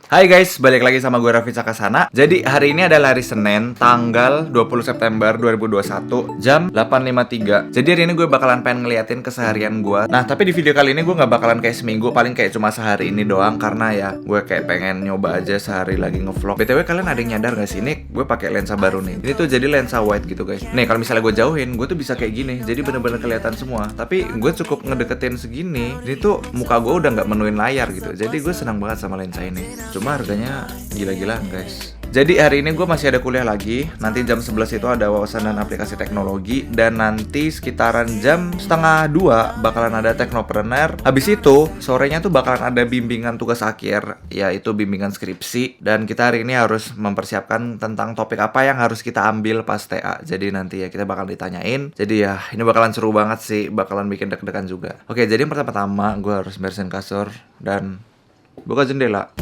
Hai guys, balik lagi sama gue Raffi Cakasana. Jadi hari ini adalah hari Senin, tanggal 20 September 2021, jam 8.53. Jadi hari ini gue bakalan pengen ngeliatin keseharian gue. Nah, tapi di video kali ini gue gak bakalan kayak seminggu, paling kayak cuma sehari ini doang. Karena ya, gue kayak pengen nyoba aja sehari lagi ngevlog. BTW kalian ada yang nyadar gak sih? Ini gue pakai lensa baru nih. Ini tuh jadi lensa wide gitu guys. Nih, kalau misalnya gue jauhin, gue tuh bisa kayak gini. Jadi bener-bener kelihatan semua. Tapi gue cukup ngedeketin segini. Ini tuh muka gue udah gak menuin layar gitu. Jadi gue senang banget sama lensa ini. Cuma harganya gila-gilaan guys. Jadi hari ini gue masih ada kuliah lagi. Nanti jam 11 itu ada wawasan dan aplikasi teknologi. Dan nanti sekitaran jam setengah 2 bakalan ada teknopreneur. Habis itu sorenya tuh bakalan ada bimbingan tugas akhir, yaitu bimbingan skripsi. Dan kita hari ini harus mempersiapkan tentang topik apa yang harus kita ambil pas TA. Jadi nanti ya kita bakal ditanyain. Jadi ya ini bakalan seru banget sih. Bakalan bikin deg-degan juga. Oke, jadi yang pertama-tama gue harus beresin kasur dan buka jendela.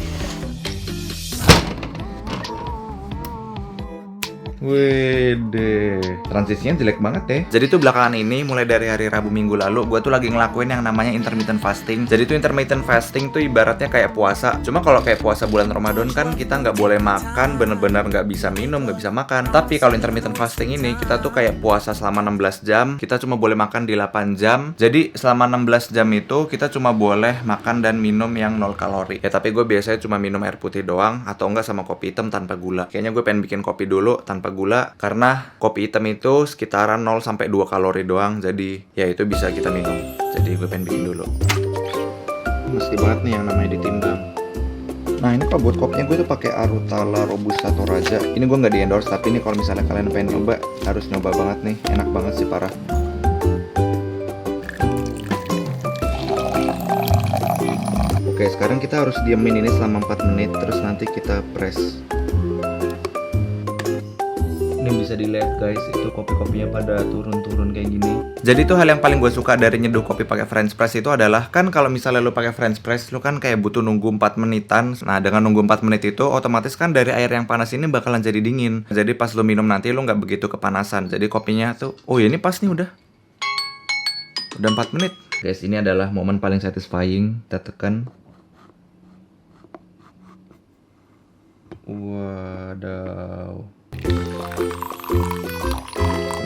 Wede, transisinya jelek banget deh. Jadi tuh belakangan ini, mulai dari hari Rabu minggu lalu, gue tuh lagi ngelakuin yang namanya intermittent fasting. Jadi tuh intermittent fasting tuh ibaratnya kayak puasa. Cuma kalau kayak puasa bulan Ramadan kan kita nggak boleh makan, bener-bener nggak bisa minum, nggak bisa makan. Tapi kalau intermittent fasting ini, kita tuh kayak puasa selama 16 jam, kita cuma boleh makan di 8 jam. Jadi selama 16 jam itu, kita cuma boleh makan dan minum yang 0 kalori. Ya tapi gue biasanya cuma minum air putih doang, atau enggak sama kopi hitam tanpa gula. Kayaknya gue pengen bikin kopi dulu tanpa gula, karena kopi hitam itu sekitaran 0-2 kalori doang. Jadi ya itu bisa kita minum. Jadi gue pengen bikin dulu. Mesti banget nih yang namanya ditimbang. Nah ini kalau buat kopinya gue tuh pakai Arutala Robusta Toraja. Ini gue nggak di endorse, tapi ini kalau misalnya kalian pengen nyoba, harus nyoba banget nih. Enak banget sih, parah. Oke, sekarang kita harus diemin ini selama 4 menit, terus nanti kita press. Ini bisa dilihat guys, itu kopi-kopinya pada turun-turun kayak gini. Jadi tuh hal yang paling gue suka dari nyeduh kopi pakai French press itu adalah, kan kalau misalnya lu pakai French press, lu kan kayak butuh nunggu 4 menitan. Nah dengan nunggu 4 menit itu, otomatis kan dari air yang panas ini bakalan jadi dingin. Jadi pas lu minum nanti lu nggak begitu kepanasan. Jadi kopinya tuh, oh ya ini pas nih udah 4 menit. Guys, ini adalah momen paling satisfying. Kita tekan. Wadaw,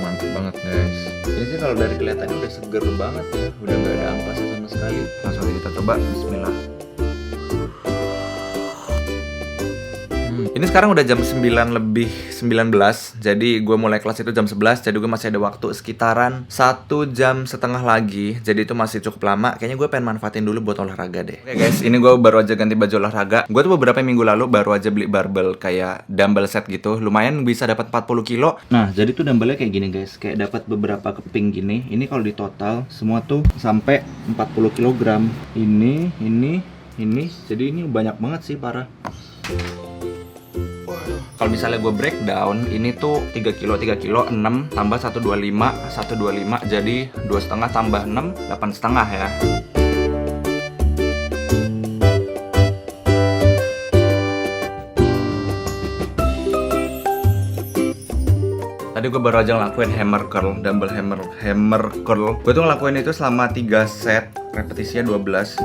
mantap banget guys. Ini sih kalau dari kelihatannya udah seger banget ya, udah nggak ada ampasnya sama sekali. Langsung aja kita coba. Bismillah. Ini sekarang udah jam 9:19. Jadi gue mulai kelas itu jam 11. Jadi gue masih ada waktu sekitaran 1,5 jam lagi. Jadi itu masih cukup lama. Kayaknya gue pengen manfaatin dulu buat olahraga deh. Oke guys, ini gue baru aja ganti baju olahraga. Gue tuh beberapa minggu lalu baru aja beli barbel kayak dumbbell set gitu. Lumayan bisa dapat 40 kilo. Nah jadi tuh dumbbellnya kayak gini guys. Kayak dapat beberapa keping gini. Ini kalau di total semua tuh sampai 40 kg. Ini. Jadi ini banyak banget sih, parah. Kalau misalnya gue breakdown, ini tuh 3 kilo, 6 tambah 125, jadi 2,5 tambah 6, 8,5 ya. Tadi gue baru aja ngelakuin hammer curl, dumbbell hammer curl. Gue tuh ngelakuin itu selama 3 set, repetisinya 12.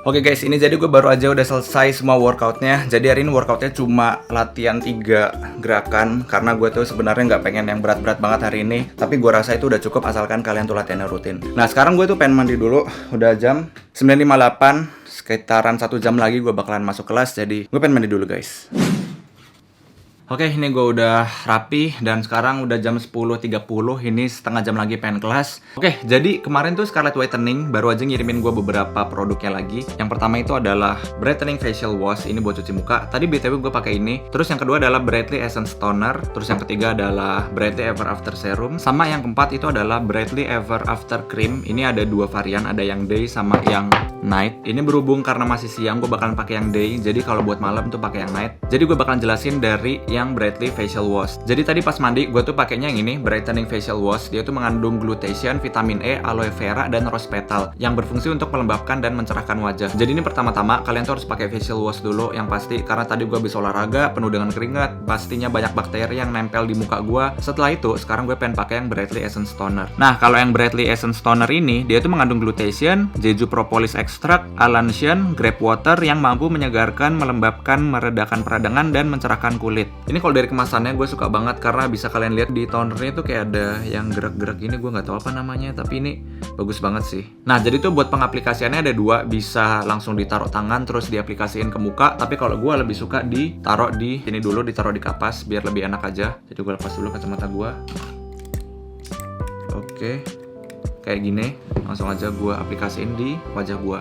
Oke guys, ini jadi gue baru aja udah selesai semua workoutnya. Jadi hari ini workoutnya cuma latihan 3 gerakan, karena gue tuh sebenarnya nggak pengen yang berat-berat banget hari ini. Tapi gue rasa itu udah cukup asalkan kalian tuh latihannya rutin. Nah sekarang gue tuh pengen mandi dulu. Udah jam 9.58, sekitaran 1 jam lagi gue bakalan masuk kelas. Jadi gue pengen mandi dulu guys. Oke, ini gue udah rapi dan sekarang udah jam 10.30. Ini setengah jam lagi pengen kelas. Oke, jadi kemarin tuh Scarlett Whitening baru aja ngirimin gue beberapa produknya lagi. Yang pertama itu adalah Brightening Facial Wash, ini buat cuci muka. Tadi BTW gue pakai ini. Terus yang kedua adalah Brightly Essence Toner. Terus yang ketiga adalah Brightly Ever After Serum. Sama yang keempat itu adalah Brightly Ever After Cream. Ini ada 2 varian, ada yang day sama yang night. Ini berhubung karena masih siang, gue bakalan pakai yang day. Jadi kalau buat malam tuh pakai yang night. Jadi gue bakalan jelasin dari yang Brightly Facial Wash. Jadi tadi pas mandi gue tuh pakainya yang ini, Brightening Facial Wash. Dia tuh mengandung glutathione, vitamin E, aloe vera, dan rose petal yang berfungsi untuk melembabkan dan mencerahkan wajah. Jadi ini pertama-tama kalian tuh harus pakai facial wash dulu yang pasti, karena tadi gue habis olahraga penuh dengan keringat, pastinya banyak bakteri yang nempel di muka gue. Setelah itu sekarang gue pengen pakai yang Brightly Essence Toner. Nah, kalau yang Brightly Essence Toner ini dia tuh mengandung glutathione, jeju propolis extract, allantoin, grape water yang mampu menyegarkan, melembabkan, meredakan peradangan, dan mencerahkan kulit. Ini kalau dari kemasannya gue suka banget karena bisa kalian lihat di tonernya tuh kayak ada yang gerak-gerak ini, gue nggak tahu apa namanya, tapi ini bagus banget sih. Nah, jadi tuh buat pengaplikasiannya ada dua, bisa langsung ditaruh tangan terus diaplikasiin ke muka, tapi kalau gue lebih suka ditaruh di sini dulu, ditaruh di kapas biar lebih enak aja. Jadi gue lepas dulu kacamata gue. Oke, kayak gini, langsung aja gue aplikasiin di wajah gue.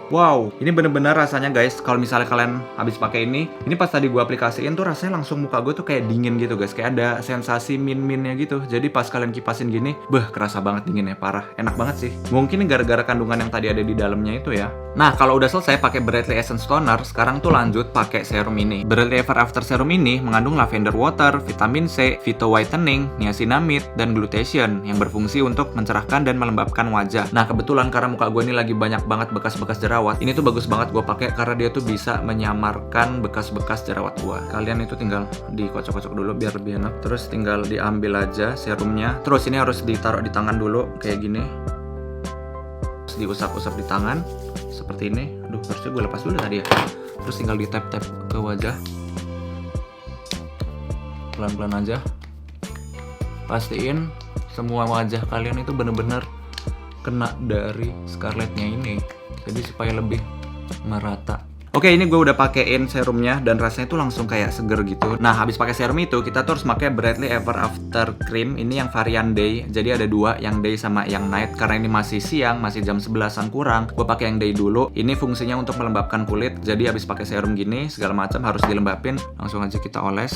Wow, ini bener-bener rasanya guys, kalau misalnya kalian habis pakai ini pas tadi gue aplikasiin tuh rasanya langsung muka gue tuh kayak dingin gitu guys, kayak ada sensasi min-minnya gitu. Jadi pas kalian kipasin gini, kerasa banget dinginnya, parah, enak banget sih. Mungkin gara-gara kandungan yang tadi ada di dalamnya itu ya. Nah, kalau udah selesai pakai Brightly Essence Toner, sekarang tuh lanjut pakai serum ini. Brightly Ever After Serum ini mengandung lavender water, vitamin C, phyto whitening, niacinamide, dan glutathione yang berfungsi untuk mencerahkan dan melembabkan wajah. Nah, kebetulan karena muka gue ini lagi banyak banget bekas-bekas jerawat, ini tuh bagus banget gue pakai karena dia tuh bisa menyamarkan bekas-bekas jerawat gue. Kalian itu tinggal dikocok-kocok dulu biar lebih enak. Terus tinggal diambil aja serumnya. Terus ini harus ditaruh di tangan dulu kayak gini. Terus diusap-usap di tangan seperti ini. Aduh, harusnya gue lepas dulu tadi ya. Terus tinggal di tap-tap ke wajah. Pelan-pelan aja. Pastiin semua wajah kalian itu bener-bener kena dari scarletnya ini. Jadi supaya lebih merata. Oke, ini gue udah pakein serumnya dan rasanya tuh langsung kayak seger gitu. Nah, habis pakai serum itu kita tuh harus pakai Brightly Ever After Cream. Ini yang varian day. Jadi ada dua, yang day sama yang night. Karena ini masih siang, masih jam 11-an kurang, gue pakai yang day dulu. Ini fungsinya untuk melembabkan kulit. Jadi habis pakai serum gini segala macam harus dilembabin. Langsung aja kita oles.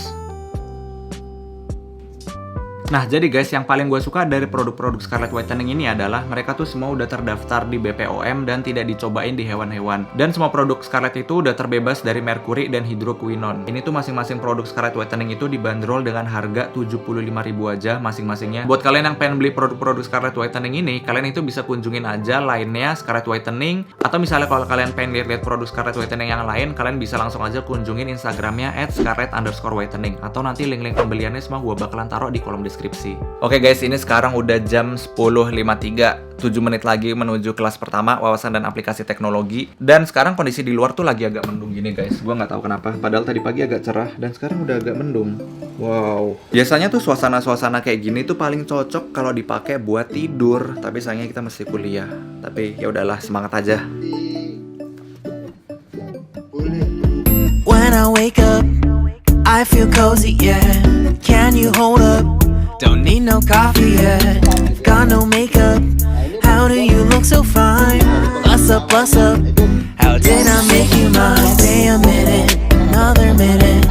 Nah, jadi guys, yang paling gue suka dari produk-produk Scarlett Whitening ini adalah mereka tuh semua udah terdaftar di BPOM dan tidak dicobain di hewan-hewan. Dan semua produk Scarlett itu udah terbebas dari merkuri dan hidroquinone. Ini tuh masing-masing produk Scarlett Whitening itu dibanderol dengan harga 75.000 aja masing-masingnya. Buat kalian yang pengen beli produk-produk Scarlett Whitening ini, kalian itu bisa kunjungin aja line-nya Scarlett Whitening. Atau misalnya kalau kalian pengen lihat-lihat produk Scarlett Whitening yang lain, kalian bisa langsung aja kunjungin Instagramnya @scarlett_whitening. Atau nanti link-link pembeliannya semua gue bakalan taruh di kolom deskripsi. Oke guys, ini sekarang udah jam 10.53, 7 menit lagi menuju kelas pertama wawasan dan aplikasi teknologi. Dan sekarang kondisi di luar tuh lagi agak mendung gini guys. Gua nggak tahu kenapa, padahal tadi pagi agak cerah dan sekarang udah agak mendung. Wow. Biasanya tuh suasana-suasana kayak gini tuh paling cocok kalau dipakai buat tidur. Tapi sayangnya kita mesti kuliah. Tapi ya udahlah, semangat aja. When I wake up, I feel cozy, yeah. Can you hold up? Don't need no coffee yet. Got no makeup. How do you look so fine? What's up, what's up? How did I make you mine? Stay a minute, another minute.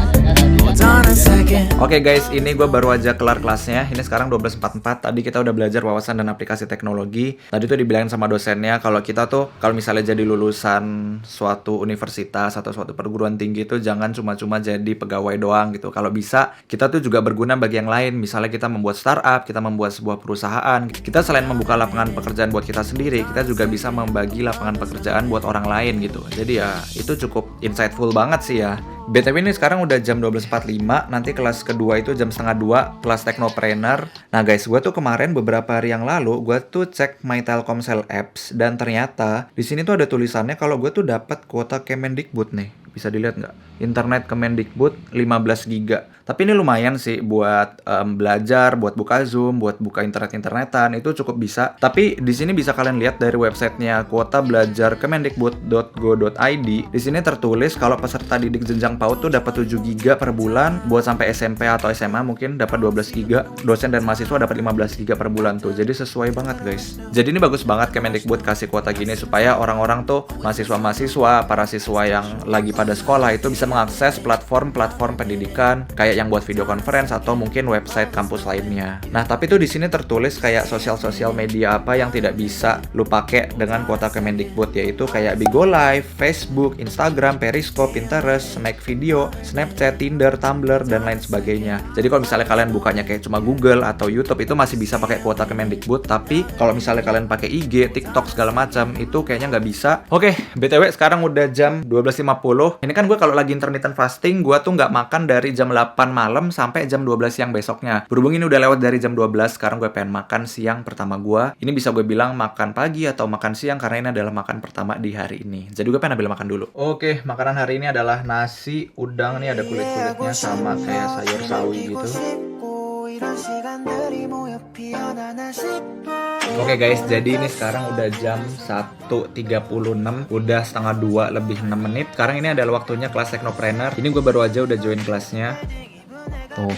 Hold on a second. Oke guys, ini gue baru aja kelar kelasnya. Ini sekarang 12.44. Tadi kita udah belajar wawasan dan aplikasi teknologi. Tadi tuh dibilangin sama dosennya kalau kita tuh kalau misalnya jadi lulusan suatu universitas atau suatu perguruan tinggi itu jangan cuma-cuma jadi pegawai doang gitu. Kalau bisa kita tuh juga berguna bagi yang lain. Misalnya kita membuat startup, kita membuat sebuah perusahaan. Kita selain membuka lapangan pekerjaan buat kita sendiri, kita juga bisa membagi lapangan pekerjaan buat orang lain gitu. Jadi ya itu cukup insightful banget sih ya. BTW ini sekarang udah jam 12.45, nanti kelas kedua itu jam 1:30, kelas Technopreneur. Nah guys, gue tuh kemarin beberapa hari yang lalu, gue tuh cek My Telkomsel Apps, dan ternyata di sini tuh ada tulisannya kalau gue tuh dapat kuota Kemendikbud nih. Bisa dilihat nggak? Internet Kemendikbud 15 GB. Tapi ini lumayan sih buat belajar, buat buka Zoom, buat buka internetan, itu cukup bisa. Tapi di sini bisa kalian lihat dari websitenya kuota belajar kemendikbud.go.id. Di sini tertulis kalau peserta didik jenjang PAUD tuh dapat 7 GB per bulan, buat sampai SMP atau SMA mungkin dapat 12 GB. Dosen dan mahasiswa dapat 15 GB per bulan tuh. Jadi sesuai banget guys. Jadi ini bagus banget Kemendikbud kasih kuota gini supaya orang-orang tuh mahasiswa-mahasiswa, para siswa yang lagi pada ada sekolah itu bisa mengakses platform-platform pendidikan kayak yang buat video conference atau mungkin website kampus lainnya. Nah, tapi tuh di sini tertulis kayak sosial media apa yang tidak bisa lu pakai dengan kuota Kemendikbud, yaitu kayak Bigo Live, Facebook, Instagram, Periscope, Pinterest, Snack Video, Snapchat, Tinder, Tumblr, dan lain sebagainya. Jadi kalau misalnya kalian bukanya kayak cuma Google atau YouTube itu masih bisa pakai kuota Kemendikbud, tapi kalau misalnya kalian pakai IG, TikTok segala macam itu kayaknya nggak bisa. Oke, BTW sekarang udah jam 12.50. Ini kan gue kalau lagi intermittent fasting, gue tuh nggak makan dari jam 8 malam sampai jam 12 siang besoknya. Berhubung ini udah lewat dari jam 12, sekarang gue pengen makan siang pertama gue. Ini bisa gue bilang makan pagi atau makan siang karena ini adalah makan pertama di hari ini. Jadi gue pengen ambil makan dulu. Oke, makanan hari ini adalah nasi udang nih, ada kulit-kulitnya sama kayak sayur sawi gitu. Oke guys, jadi ini sekarang udah jam 1.36, udah setengah 2 lebih 6 menit. Sekarang ini adalah waktunya kelas Technopreneur. Ini gue baru aja udah join kelasnya. Tuh.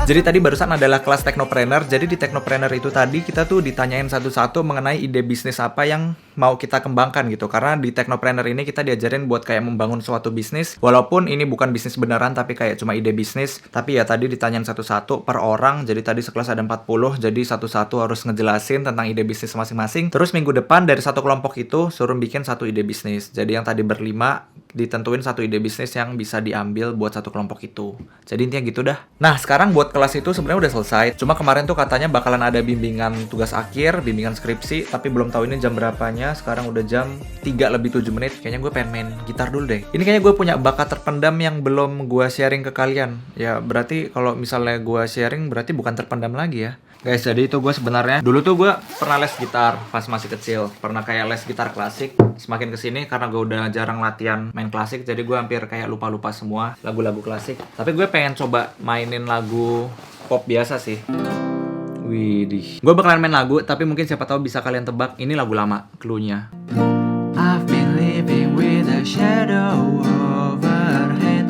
Jadi tadi barusan adalah kelas Technopreneur. Jadi di Technopreneur itu tadi kita tuh ditanyain satu-satu mengenai ide bisnis apa yang mau kita kembangkan gitu. Karena di Technopreneur ini kita diajarin buat kayak membangun suatu bisnis. Walaupun ini bukan bisnis beneran tapi kayak cuma ide bisnis. Tapi ya tadi ditanyain satu-satu per orang. Jadi tadi sekelas ada 40. Jadi satu-satu harus ngejelasin tentang ide bisnis masing-masing. Terus minggu depan dari satu kelompok itu suruh bikin satu ide bisnis. Jadi yang tadi berlima ditentuin satu ide bisnis yang bisa diambil buat satu kelompok itu. Jadi intinya gitu dah. Nah sekarang buat kelas itu sebenarnya udah selesai. Cuma kemarin tuh katanya bakalan ada bimbingan tugas akhir, bimbingan skripsi, tapi belum tahu ini jam berapanya. Sekarang udah jam 3 lebih 7 menit. Kayaknya gue pengen main gitar dulu deh. Ini kayaknya gue punya bakat terpendam yang belum gue sharing ke kalian. Ya berarti kalau misalnya gue sharing berarti bukan terpendam lagi ya. Guys, jadi itu gue sebenarnya dulu tuh gue pernah les gitar pas masih kecil. Pernah kayak les gitar klasik. Semakin kesini karena gue udah jarang latihan main klasik, jadi gue hampir kayak lupa-lupa semua lagu-lagu klasik. Tapi gue pengen coba mainin lagu pop biasa sih. Widih. Gue bakalan main lagu, tapi mungkin siapa tahu bisa kalian tebak ini lagu lama, cluenya. I've been living with a shadow overhead.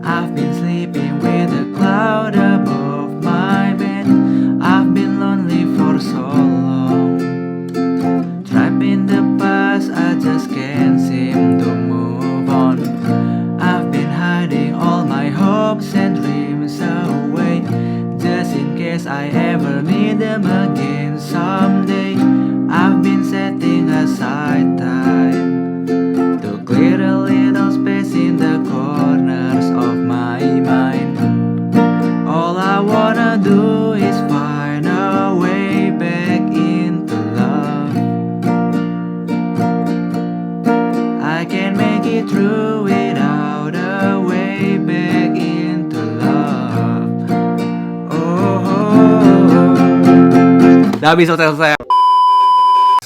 I've been sleeping with a cloud above my bed. I've been lonely for so long. Trapped in the past, I just can't seem to move on. I've been hiding all my hopes and dreams away, just in case I ever need them again someday. I've been setting aside time to clear a little space in the corners of my mind. All I wanna do is find a way back into love. I can't make it through without a way back into love. Udah habis selesai.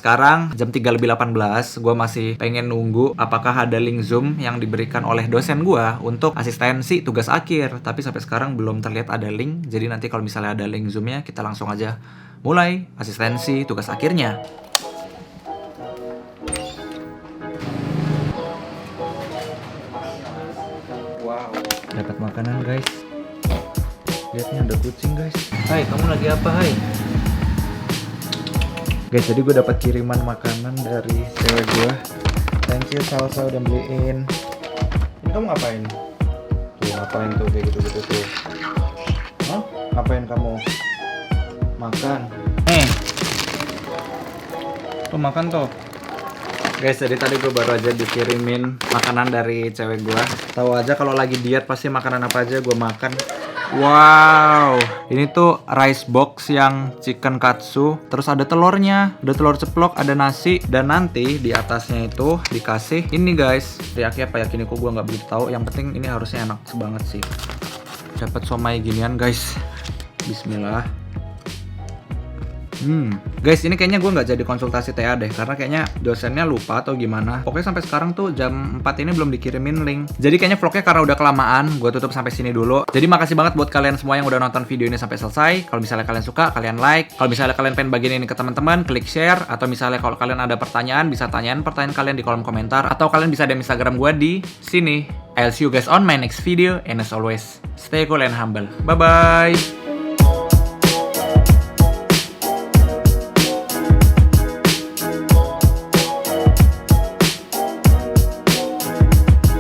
Sekarang jam 3 lebih 18, gue masih pengen nunggu apakah ada link Zoom yang diberikan oleh dosen gue untuk asistensi tugas akhir. Tapi sampai sekarang belum terlihat ada link. Jadi nanti kalau misalnya ada link Zoom-nya, kita langsung aja mulai asistensi tugas akhirnya. Wow, dapat makanan guys. Lihatnya ada kucing guys. Hai, kamu lagi apa hai? Guys, jadi gue dapat kiriman makanan dari cewek gue. Thank you Salsa udah beliin. Ini kamu ngapain? Tuh ngapain tuh kayak gitu-gitu tuh? Hah? Ngapain kamu? Makan. Tuh makan tuh. Guys, jadi tadi gue baru aja dikirimin makanan dari cewek gue. Tahu aja kalau lagi diet pasti makanan apa aja gue makan. Wow, ini tuh rice box yang chicken katsu. Terus ada telurnya, ada telur ceplok, ada nasi, dan nanti di atasnya itu dikasih ini guys. Teriyaki apa ya, kini kok gue nggak begitu tahu. Yang penting ini harusnya enak banget sih. Dapat somai ginian guys. Bismillah. Guys, ini kayaknya gue nggak jadi konsultasi TA deh, karena kayaknya dosennya lupa atau gimana. Pokoknya sampai sekarang tuh jam 4 ini belum dikirimin link. Jadi kayaknya vlognya karena udah kelamaan, gue tutup sampai sini dulu. Jadi makasih banget buat kalian semua yang udah nonton video ini sampai selesai. Kalau misalnya kalian suka, kalian like. Kalau misalnya kalian pengen bagiin ini ke teman-teman, klik share. Atau misalnya kalau kalian ada pertanyaan, bisa tanyain pertanyaan kalian di kolom komentar. Atau kalian bisa DM Instagram gue di sini. I'll see you guys on my next video. And as always, stay cool and humble. Bye-bye.